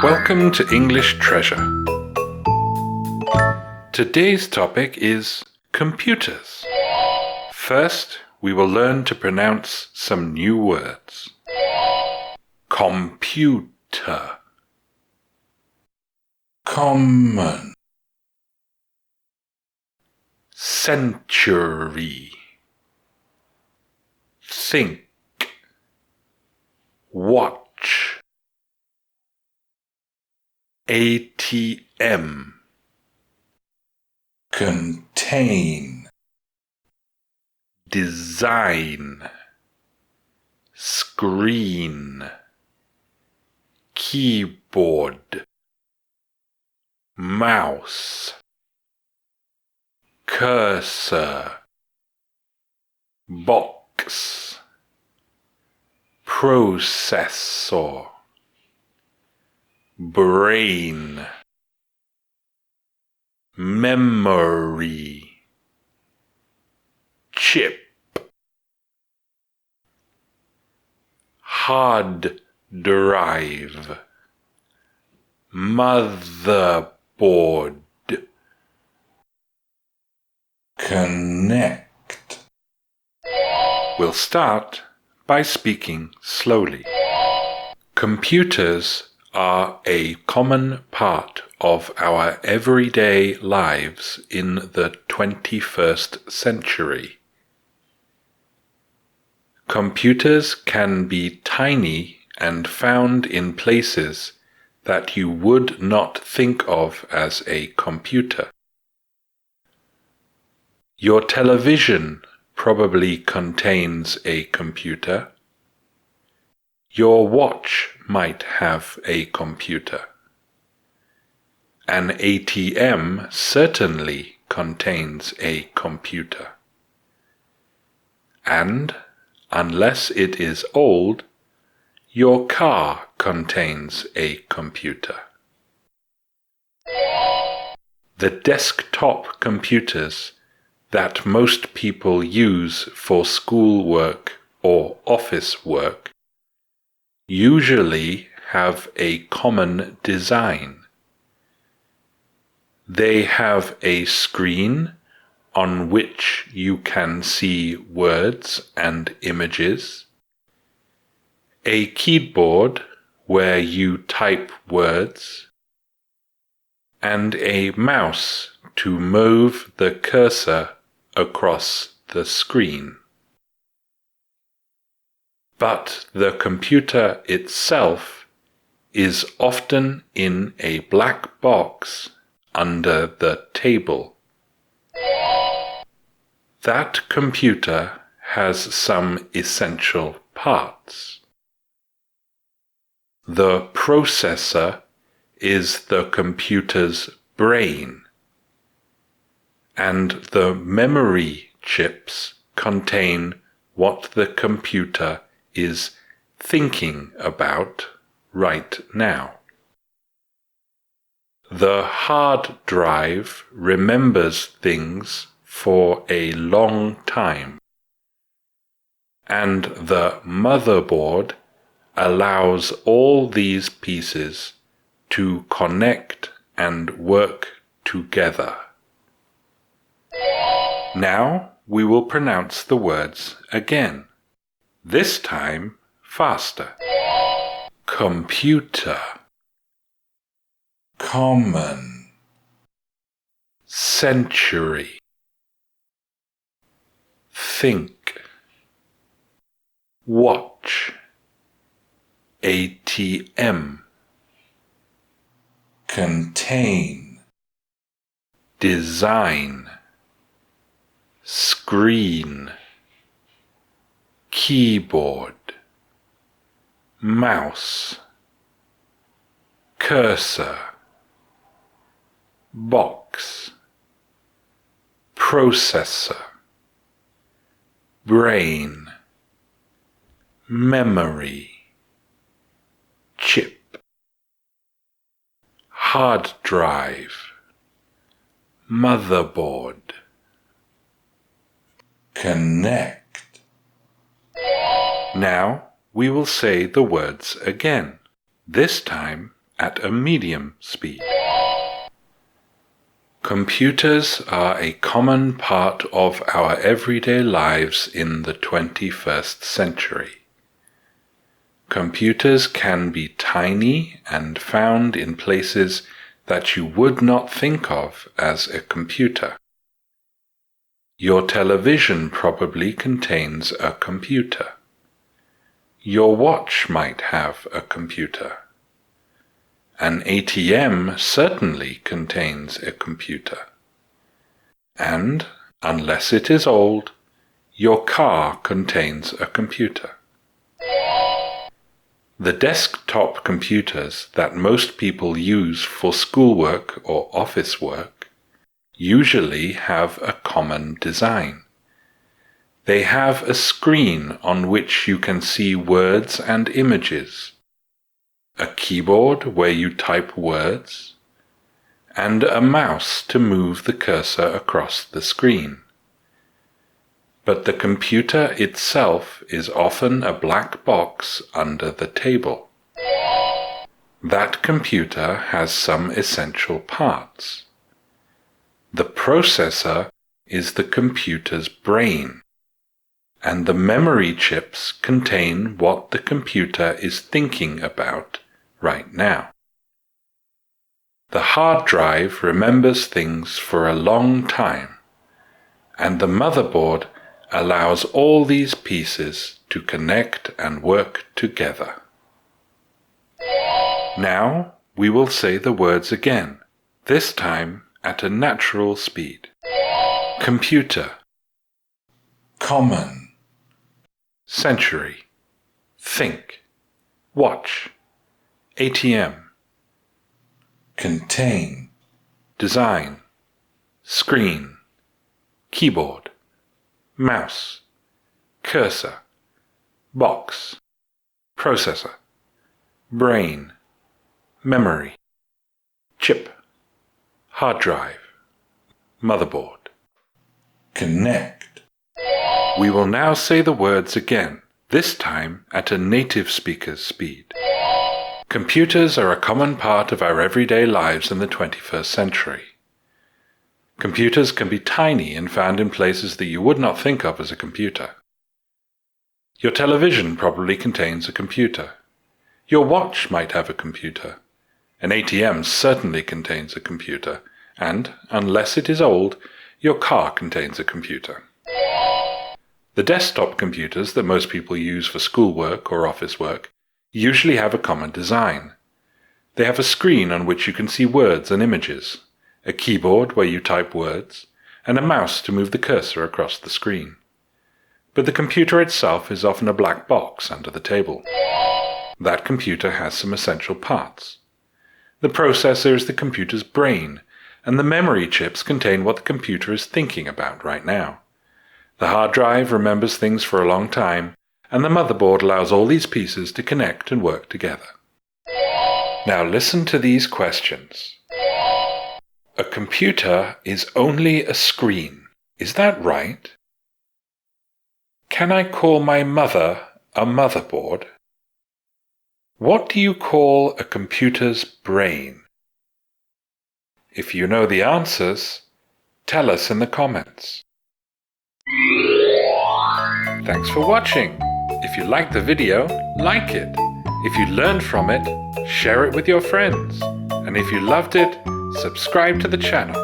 Welcome to English Treasure. Today's topic is computers. First, we will learn to pronounce some new words. Computer. Common. Century. Think. Watch. ATM. Contain. Design. Screen. Keyboard. Mouse. Cursor. Box. Processor. Brain. Memory. Chip. Hard drive. Motherboard. Connect. We'll start by speaking slowly. Computers are a common part of our everyday lives in the 21st century. Computers can be tiny and found in places that you would not think of as a computer. Your television probably contains a computer. Your watch might have a computer. An ATM certainly contains a computer. And, unless it is old, your car contains a computer. The desktop computers that most people use for schoolwork or office work usually have a common design. They have a screen on which you can see words and images, a keyboard where you type words, and a mouse to move the cursor across the screen. But the computer itself is often in a black box under the table. That computer has some essential parts. The processor is the computer's brain, and the memory chips contain what the computer is thinking about right now. The hard drive remembers things for a long time, and the motherboard allows all these pieces to connect and work together. Now we will pronounce the words again, this time faster. Computer. Common. Century. Think. Watch. ATM. Contain. Design. Screen. Keyboard. Mouse. Cursor. Box. Processor. Brain. Memory. Chip. Hard drive. Motherboard. Connect. Now we will say the words again, this time at a medium speed. Computers are a common part of our everyday lives in the 21st century. Computers can be tiny and found in places that you would not think of as a computer. Your television probably contains a computer. Your watch might have a computer. An ATM certainly contains a computer. And, unless it is old, your car contains a computer. The desktop computers that most people use for schoolwork or office work usually have a common design. They have a screen on which you can see words and images, a keyboard where you type words, and a mouse to move the cursor across the screen. But the computer itself is often a black box under the table. That computer has some essential parts. The processor is the computer's brain, and the memory chips contain what the computer is thinking about right now. The hard drive remembers things for a long time, and the motherboard allows all these pieces to connect and work together. Now we will say the words again, this time at a natural speed. Computer, common, century, think, watch, ATM, contain, design, screen, keyboard, mouse, cursor, box, processor, brain, memory, chip, hard drive, motherboard. Connect. We will now say the words again, this time at a native speaker's speed. Computers are a common part of our everyday lives in the 21st century. Computers can be tiny and found in places that you would not think of as a computer. Your television probably contains a computer. Your watch might have a computer. An ATM certainly contains a computer, and, unless it is old, your car contains a computer. The desktop computers that most people use for schoolwork or office work usually have a common design. They have a screen on which you can see words and images, a keyboard where you type words, and a mouse to move the cursor across the screen. But the computer itself is often a black box under the table. That computer has some essential parts. The processor is the computer's brain, and the memory chips contain what the computer is thinking about right now. The hard drive remembers things for a long time, and the motherboard allows all these pieces to connect and work together. Now listen to these questions. A computer is only a screen. Is that right? Can I call my mother a motherboard? What do you call a computer's brain? If you know the answers, tell us in the comments. Thanks for watching. If you liked the video, like it. If you learned from it, share it with your friends. And if you loved it, subscribe to the channel.